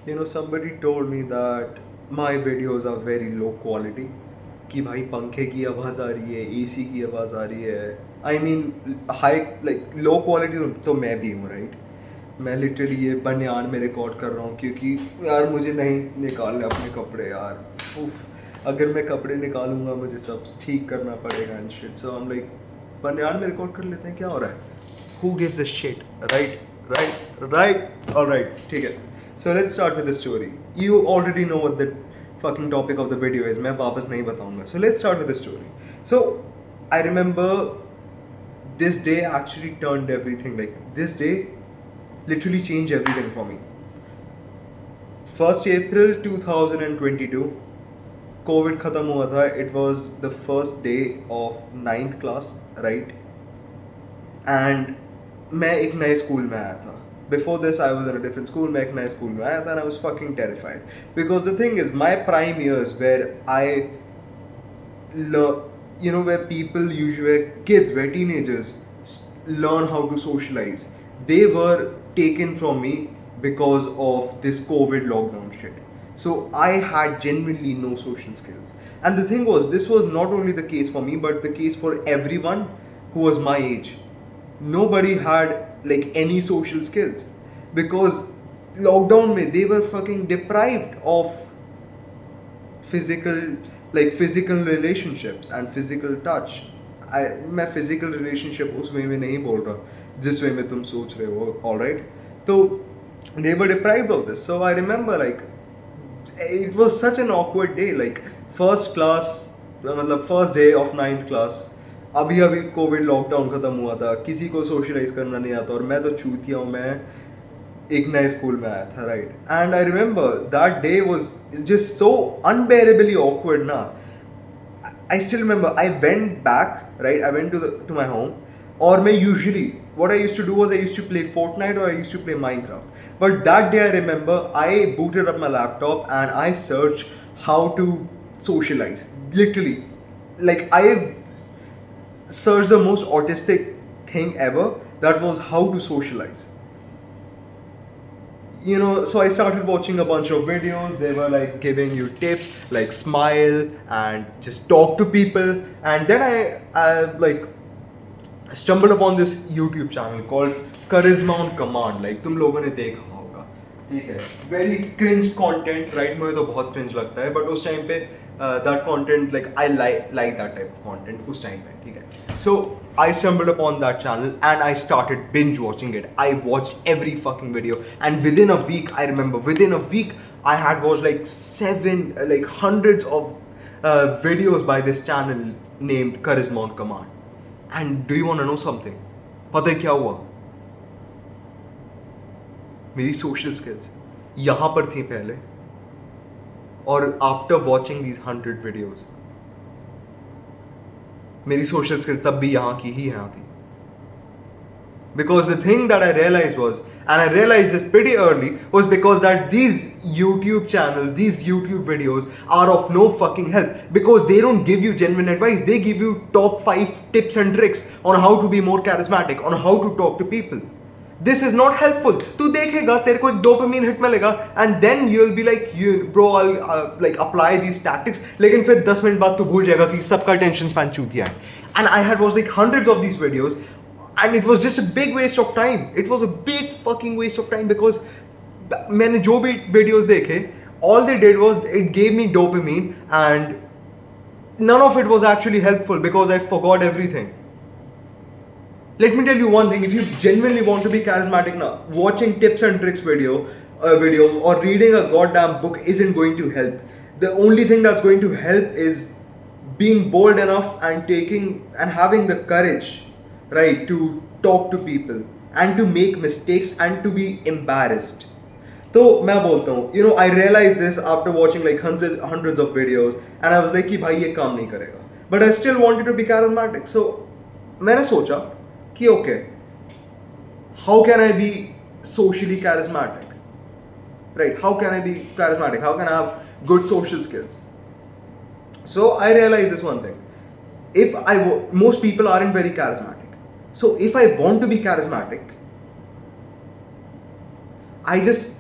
Somebody told me that my videos are very low quality. कि भाई पंखे की आवाज़ आ रही है, एसी की आवाज़ आ रही है. I mean high like low quality तो मैं भी हूँ, राइट. मैं लिटरली ये बनियान में रिकॉर्ड कर रहा हूँ क्योंकि यार मुझे नहीं निकालने अपने कपड़े यार. उफ, अगर मैं कपड़े निकालूंगा मुझे सब ठीक करना पड़ेगा एंड शिट. सो हम लाइक बनियान में रिकॉर्ड कर लेते हैं, क्या हो रहा है. Who gives a shit, right? Alright, ठीक है. So let's start with the story. You already know what the fucking topic of the video is. मैं वापस नहीं बताऊंगा. So let's start with the story. So I remember this day actually turned everything. Like this day literally changed everything for me. 1st April 2022 COVID खत्म हुआ था. It was the first day of 9th class, right? And मैं एक नए school में आया था. Before this, I was in a different school. मैं एक नए स्कूल में आया था and I was fucking terrified. Because the thing is, my prime years where where people usually, where kids, where teenagers learn how to socialize, they were taken from me because of this COVID lockdown shit. So I had genuinely no social skills. And the thing was, this was not only the case for me, but the case for everyone who was my age. Nobody had like any social skills because lockdown mein they were fucking deprived of physical relationships and physical touch. मैं physical relationship उस वे में नहीं बोल रहा जिस वे में तुम सोच रहे हो. All right, तो they were deprived of this. So I remember like it was such an awkward day. Like first class, मतलब first day of 9th class. अभी अभी कोविड लॉकडाउन ख़त्म हुआ था, किसी को सोशलाइज करना नहीं आता और मैं तो चूतिया हूँ. मैं एक नए स्कूल में आया था, right. And I remember that day was just so unbearably awkward ना. I still remember I went back, right. I went to my home और मैं usually what I used to do was I used to play Fortnite or I used to play Minecraft. But that day I remember I booted up my laptop and I searched how to socialize. Literally, like I searched the most autistic thing ever. That was how to socialize. So I started watching a bunch of videos. They were like giving you tips like smile and just talk to people. And then I like stumbled upon this YouTube channel called Charisma on Command. Like तुम लोगों ने देखा होगा, ठीक है. Very cringe content, right? मुझे तो बहुत cringe लगता है, but उस टाइम पे that content, like I like that type of content उस टाइम पे, ठीक है. So I stumbled upon that channel and I started binge watching it. I watched every fucking video and within a week, I remember within a week I had watched like hundreds of videos by this channel named Charisma on Command. And do you want to know something? पता है क्या हुआ? मेरी social skills यहाँ पर थी पहले और आफ्टर वॉचिंग दीज 100 वीडियोस मेरी सोशल स्किल्स तब भी यहाँ की ही यहाँ थी. Because the thing that I realized was, and I realized this pretty early, was because that these YouTube channels, these YouTube videos are of no fucking help. Because they don't give you genuine advice. They give you top 5 tips and tricks on how to be more charismatic, on how to talk to people. This is not helpful. तू देखेगा तेरे को एक dopamine hit मिलेगा and then you'll be like, bro, I'll like apply these tactics. लेकिन फिर 10 minute बाद तू भूल जाएगा कि सबका attention span चूतिया है. And I had watched like hundreds of these videos. And it was just a big waste of time. It was a big fucking waste of time because मैंने जो भी videos देखे, all they did was it gave me dopamine and none of it was actually helpful because I forgot everything. Let me tell you one thing: if you genuinely want to be charismatic now, watching tips and tricks videos or reading a goddamn book isn't going to help. The only thing that's going to help is being bold enough and having the courage, right, to talk to people and to make mistakes and to be embarrassed. तो मैं बोलता हूँ, I realized this after watching like hundreds of videos and I was like कि भाई ये काम नहीं करेगा. But I still wanted to be charismatic. So मैंने सोचा कि okay, how can I be socially charismatic? Right? How can I be charismatic? How can I have good social skills? So I realized this one thing. Most people aren't very charismatic. So if I want to be charismatic, I just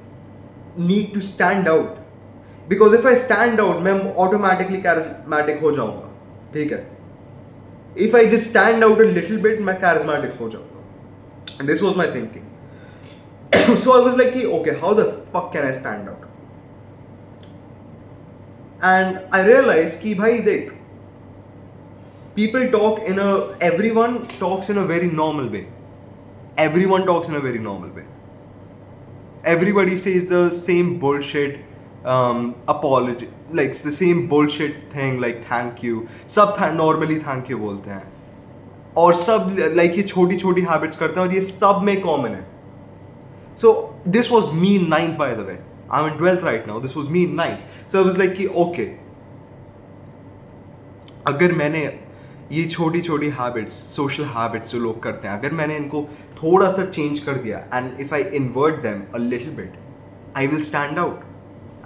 need to stand out. Because if I stand out, मैं automatically charismatic हो जाऊंगा, ठीक है? If I just stand out a little bit, मैं charismatic हो जाऊंगा. And this was my thinking. So I was like, okay, how the fuck can I stand out? And I realized कि भाई देख, everyone talks in a very normal way. Everyone talks in a very normal way. Everybody says the same bullshit apology, like the same bullshit thing like thank you. सब normally thank you बोलते हैं. और सब like ये छोटी छोटी habits करते हैं और ये सब में common है. So this was me in 9th, by the way. I'm in 12th right now. This was me in 9th. So I was like कि okay, अगर मैंने ये छोटी छोटी हैबिट्स, सोशल हैबिट्स जो लोग करते हैं, अगर मैंने इनको थोड़ा सा चेंज कर दिया, and if I invert them a little bit, I will stand out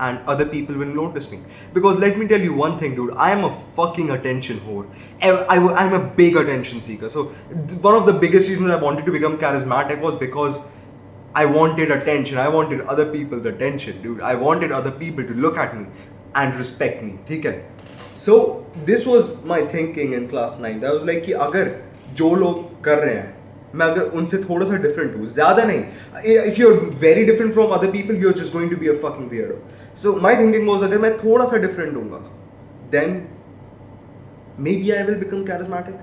and other people will notice me. Because let me tell you one thing, dude, I am a fucking attention whore. I'm a big attention seeker. So one of the biggest reasons I wanted to become charismatic was because I wanted attention. I wanted other people's attention, dude. I wanted other people to look at me and respect me. ठीक है? So this was my thinking in class 9. I was like कि अगर जो लोग कर रहे हैं, मैं अगर उनसे थोड़ा सा डिफरेंट हूँ, ज़्यादा नहीं. If you're very different from other people, you're just going to be a fucking weirdo. So my thinking was, अगर मैं थोड़ा सा different हूँगा, then maybe I will become charismatic.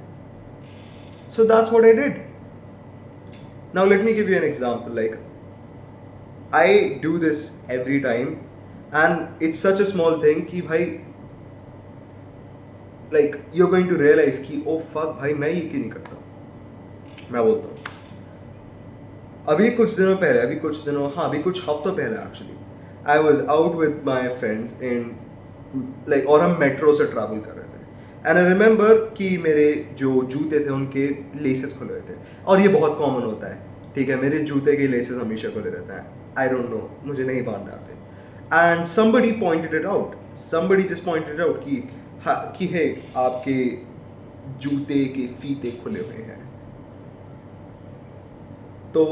So that's what I did. Now let me give you an example. Like, I do this every time, and it's such a small thing कि भाई, like you're going to realize कि oh fuck भाई, मैं ये क्यों नहीं करता. मैं बोलता हूँ अभी कुछ हफ्तों पहले actually I was out with my friends in like, और हम मेट्रो से ट्रैवल कर रहे थे, एंड आई रिमेंबर कि मेरे जो जूते थे उनके लेसेस खुले हुए थे, और ये बहुत कॉमन होता है, ठीक है, मेरे जूते के लेसेस हमेशा खुले रहते हैं. आई डोंट नो, मुझे नहीं बांधने आते. And somebody pointed it out कि हे, आपके जूते के फीते खुले हुए हैं. So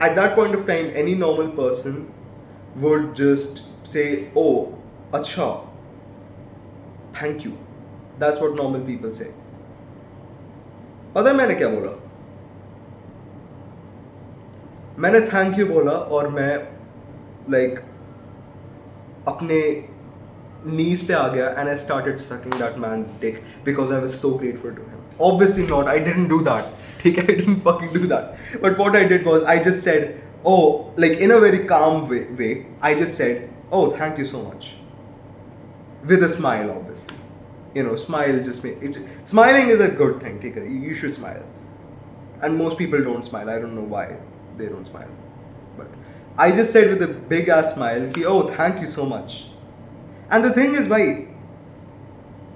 at that point of time, any normal person would just say, oh, acha, thank you. That's what normal people say. पता है मैंने क्या बोला? मैंने thank you बोला, और मैं like अपने knees पे आ गया, and I started sucking that man's dick because I was so grateful to him. Obviously not, I didn't do that. I didn't fucking do that. But what I did was, I just said, oh, like in a very calm way, I just said, oh, thank you so much. With a smile, obviously. You know, smile just smiling is a good thing. You should smile. And most people don't smile. I don't know why they don't smile. But I just said with a big ass smile, oh, thank you so much. And the thing is, bhai,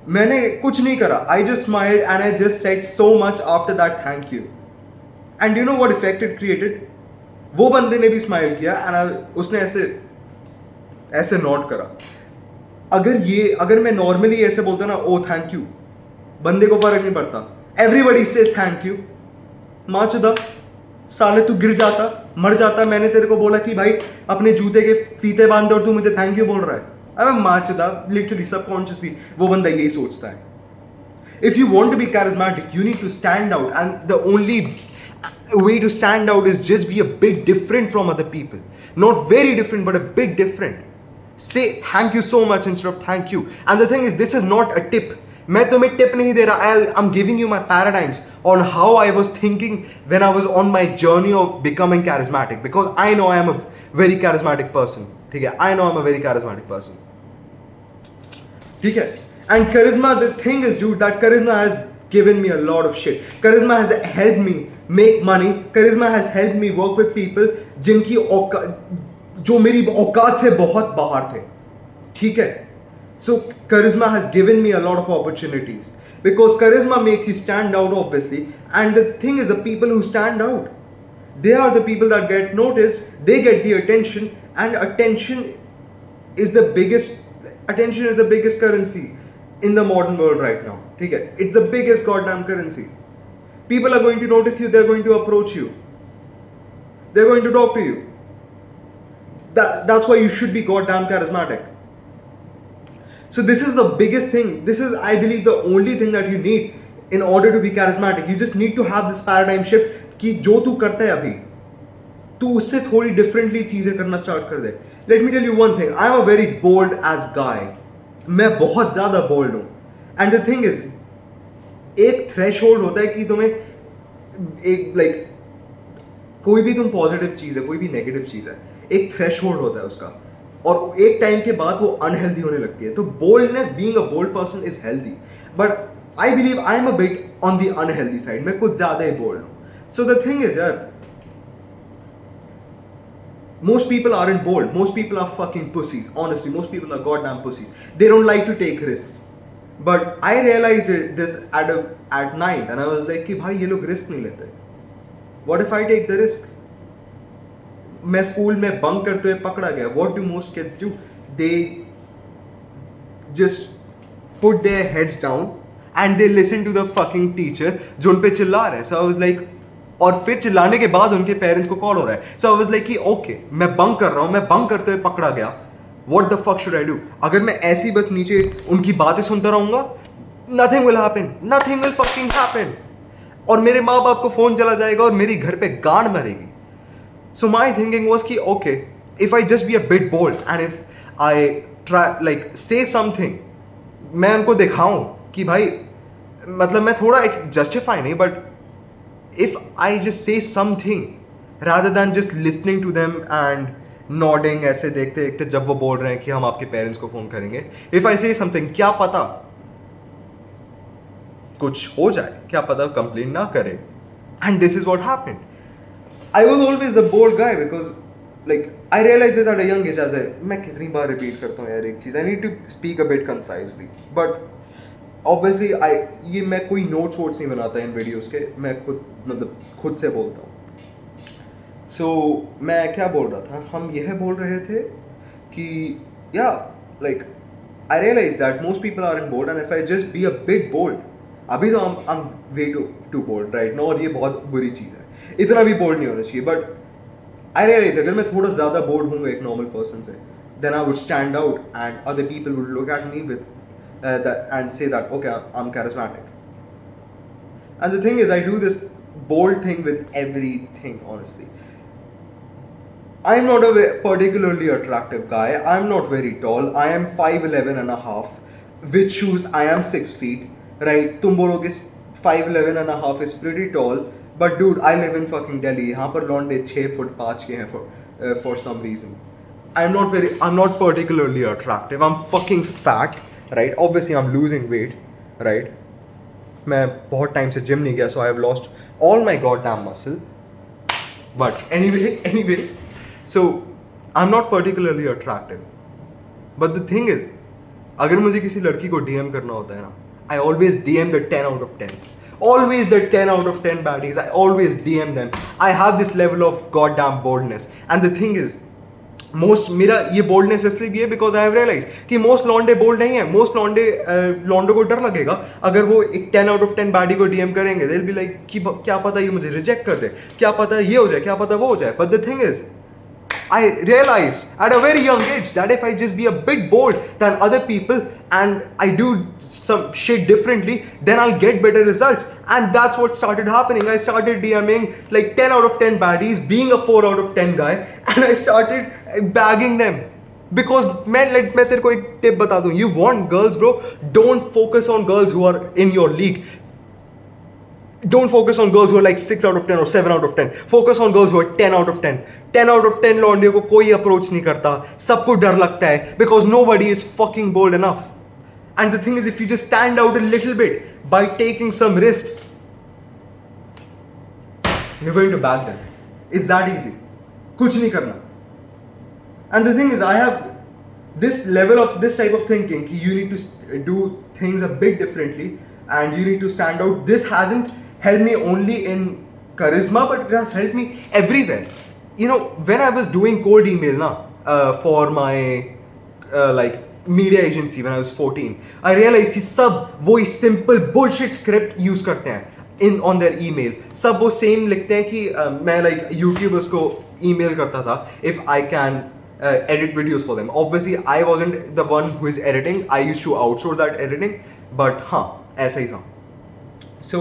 मैंने कुछ नहीं करा. I just smiled and I just said so much after that thank you. And you know what effect it created? वो बंदे ने भी smile किया, and उसने ऐसे नोट करा. अगर मैं नॉर्मली ऐसे बोलता ना, ओ थैंक यू, बंदे को फर्क नहीं पड़ता. Everybody says thank you. माँ चुदा साले, तू गिर जाता, मर जाता. मैंने तेरे को बोला कि भाई अपने जूते के फीते बांध दे, और तू मुझे थैंक यू बोल रहा है. अबे माँ चुदा, लिटरली सबकॉन्शियसली वो बंदा यही सोचता है. If you want to be charismatic, you need to stand out, and the only way to stand out is just be a bit different from other people. Not very different, but a bit different. Say thank you so much instead of thank you. And the thing is, this is not a tip. मैं तुम्हें tip नहीं दे रहा. I'm giving you my paradigms on how I was thinking when I was on my journey of becoming charismatic. Because I know I am a very charismatic person. ठीक है? I know I'm a very charismatic person. ठीक है? And charisma, the thing is, dude, that charisma has given me a lot of shit. Charisma has helped me make money. Charisma has helped me work with people जो मेरी औकात से बहुत बाहर थे. ठीक है? So charisma has given me a lot of opportunities, because charisma makes you stand out, obviously. And the thing is, the people who stand out, they are the people that get noticed. They get the attention, and attention is the biggest currency in the modern world right now. Okay? It's the biggest goddamn currency. People are going to notice you. They're going to approach you. They're going to talk to you. That's why you should be goddamn charismatic. So this is the biggest thing. This is, I believe, the only thing that you need in order to be charismatic. You just need to have this paradigm shift कि जो तू करता है अभी, तू उससे थोड़ी differently चीजें करना स्टार्ट कर दे. Let me tell you one thing, I am a very bold edge guy. मैं बहुत ज्यादा बोल्ड हूँ. एंड द थिंग इज, एक थ्रेशोल्ड होता है कि तुम्हें एक लाइक कोई भी तुम पॉजिटिव चीज है, कोई भी नेगेटिव चीज है, एक थ्रेशोल्ड होता है उसका, और एक टाइम के बाद वो अनहेल्दी होने लगती है. तो boldness, being a bold person is healthy, but I believe I am a bit on the unhealthy side. मैं कुछ ज्यादा ही बोल्ड हूँ. सो द थिंग इज यार, most people aren't bold. Most people are fucking pussies. Honestly, most people are goddamn pussies. They don't like to take risks. But I realized this at night, and I was like कि भाई ये लोग risk नहीं लेते. What if I take the risk? मैं school में bunk करते हुए पकड़ा गया. What do most kids do? They just put their heads down and they listen to the fucking teacher जो उन पे चिल्ला रहे हैं. So I was like, और फिर चिल्लाने के बाद उनके पेरेंट्स को कॉल हो रहा है. सो आई वाज लाइक कि ओके, मैं बंक कर रहा हूँ, मैं बंक करते हुए पकड़ा गया. What the fuck should I do? अगर मैं ऐसे ही बस नीचे उनकी बातें सुनता रहूंगा, nothing will happen, nothing will fucking happen. और मेरे माँ बाप को फोन चला जाएगा और मेरी घर पे गांड मरेगी. सो माई थिंकिंग वॉज कि okay, if I just be a bit bold and if I try like say something, मैं उनको दिखाऊं कि भाई, मतलब मैं थोड़ा जस्टिफाई नहीं, but if I just say something rather than just listening to them and nodding ऐसे देखते देखते जब वो बोल रहे हैं कि हम आपके पेरेंट्स को फोन करेंगे, if I say something, क्या पता कुछ हो जाए, क्या पता कंप्लेन ना करे. And this is what happened. I was always the bold guy because like I realized this at a young age. as मैं कितनी बार रिपीट करता हूँ यार एक चीज़, I need to speak a bit concisely, but obviously ये मैं कोई notes votes नहीं बनाता इन वीडियोस के, मैं खुद से बोलता हूँ. सो मैं क्या बोल रहा था, हम यह बोल रहे थे कि या like I realize that most people are in bold, and if I just be a bit bold, अभी तो I am way too bold right now, और ये बहुत बुरी चीज़ है, इतना भी बोल्ड नहीं होना चाहिए. बट आई रियलाइज अगर मैं थोड़ा ज़्यादा बोल्ड हूँगा एक नॉर्मल पर्सन से, then I would stand out and other people would look at me with and say that okay, I'm charismatic. And the thing is, I do this bold thing with everything, honestly. I'm not a particularly attractive guy. I'm not very tall. I am 5'11 and a half. With shoes, I am 6 feet. Right? तुम बोलोगे 5'11 and a half is pretty tall. But dude, I live in fucking Delhi. यहाँ पर लौंडे 6 foot 5 के हैं for some reason. I'm not particularly attractive. I'm fucking fat. Right? Obviously, I'm losing weight. Right? मैं बहुत time से gym नहीं गया, so I have lost all my goddamn muscle. But anyway, so I'm not particularly attractive. But the thing is, अगर मुझे किसी लड़की को DM करना होता है ना, I always DM the 10 out of 10s. Always the 10 out of 10 baddies. I always DM them. I have this level of goddamn boldness. And the thing is, मेरा ये बोल्डनेस इसलिए भी है बिकॉज आई हैव रियलाइज कि most लॉन्डे bold नहीं है. Most लॉन्डो को डर लगेगा अगर वो एक 10 out of 10 बैडी को डीएम करेंगे. दे विल बी लाइक कि क्या पता ये मुझे रिजेक्ट कर दे, क्या पता ये हो जाए, क्या पता वो हो जाए. But the thing is, I realized at a very young age that if I just be a bit bold than other people and I do some shit differently, then I'll get better results. And that's what started happening. I started DMing like 10 out of 10 baddies, being a 4 out of 10 guy, and I started bagging them. Because मैं तेरे को एक tip बता दूं, you want girls bro, don't focus on girls who are in your league. Don't focus on girls who are like 6 out of 10 or 7 out of 10. Focus on girls who are 10 out of 10. 10 out of 10 लौंडे को कोई approach नहीं करता, सबको डर लगता है because nobody is fucking bold enough. And the thing is, if you just stand out a little bit by taking some risks, you're going to bag them. It's that easy. कुछ नहीं करना. And the thing is, I have this level of this type of thinking कि you need to do things a bit differently and you need to stand out. This hasn't helped me only in charisma, but it has helped me everywhere. You know, when I was doing cold email for my like media agency when I was 14, I realized कि सब वही simple bullshit script use करते हैं on their email. सब वो same लिखते हैं कि मैं like YouTubers को email करता था if I can edit videos for them. Obviously, I wasn't the one who is editing. I used to outsource that editing. But ऐसा ही था. So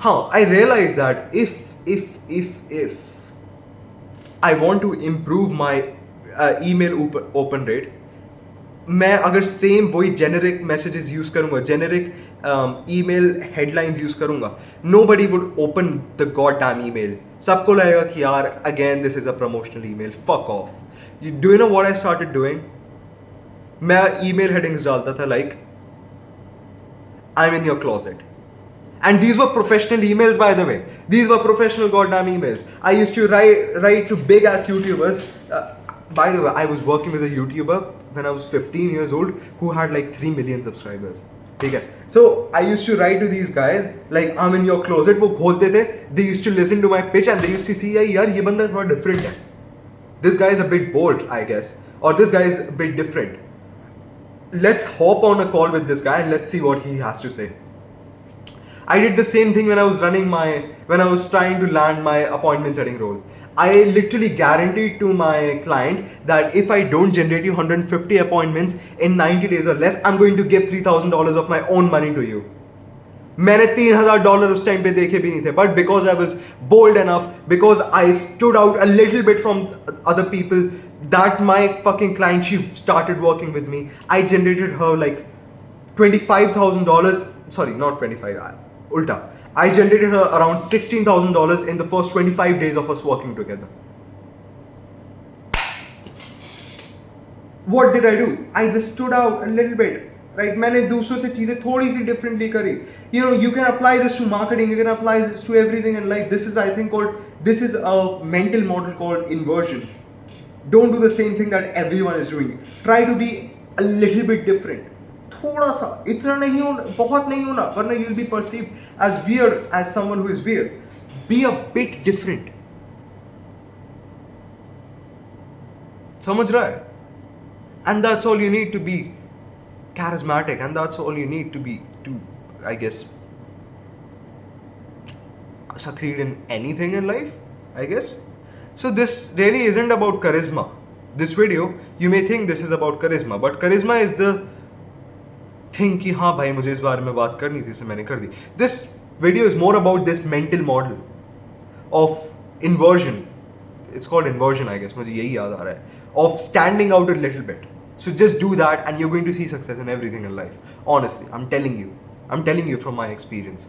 I realized that if I want to improve my email open rate, मैं अगर same वही generic messages use करूंगा, generic email headlines use करूंगा, nobody would open the god damn email. सबको लगेगा कि यार again this is a promotional email, fuck off. Do you know what I started doing? मैं ईमेल हेडिंग्स डालता था like I am in your closet. And these were professional emails, by the way. These were professional goddamn emails. I used to write to big ass YouTubers. By the way, I was working with a YouTuber when I was 15 years old who had like 3 million subscribers. Okay. So I used to write to these guys like I'm in your closet. वो खोलते थे. They used to listen to my pitch and they used to see यार ये बंदा थोड़ा different है. This guy is a bit bold, I guess, or this guy is a bit different. Let's hop on a call with this guy and let's see what he has to say. I did the same thing when I was trying to land my appointment setting role. I literally guaranteed to my client that if I don't generate you 150 appointments in 90 days or less, I'm going to give $3,000 of my own money to you. मैंने $3,000 उस time पे देखे भी नहीं थे, but because I was bold enough, because I stood out a little bit from other people, that my fucking client, she started working with me. I generated her like $25,000. Sorry, not 25. Ulta. I generated her around $16,000 in the first 25 days of us working together. What did I do? I just stood out a little bit. Right? मैंने दूसरों से चीजें थोड़ी सी differently करी. You know, you can apply this to marketing. You can apply this to everything in life. This is, I think, this is a mental model called inversion. Don't do the same thing that everyone is doing. Try to be a little bit different. थोड़ा सा, इतना नहीं होना, बहुत नहीं होना, वरना you will be perceived as weird, as someone who is weird. Be a bit different. समझ रहा है? And that's all you need to be charismatic, and that's all you need to be to, I guess, succeed in anything in life, I guess. So this really isn't about charisma. This video, you may think this is about charisma, but charisma is the think कि हाँ भाई मुझे इस बारे में बात करनी थी, इससे मैंने कर दी. This video is more about this mental model of inversion. It's called inversion, I guess, मुझे यही याद आ रहा है, of standing out a little bit. So just do that and you are going to see success in everything in life. Honestly, I am telling you from my experience.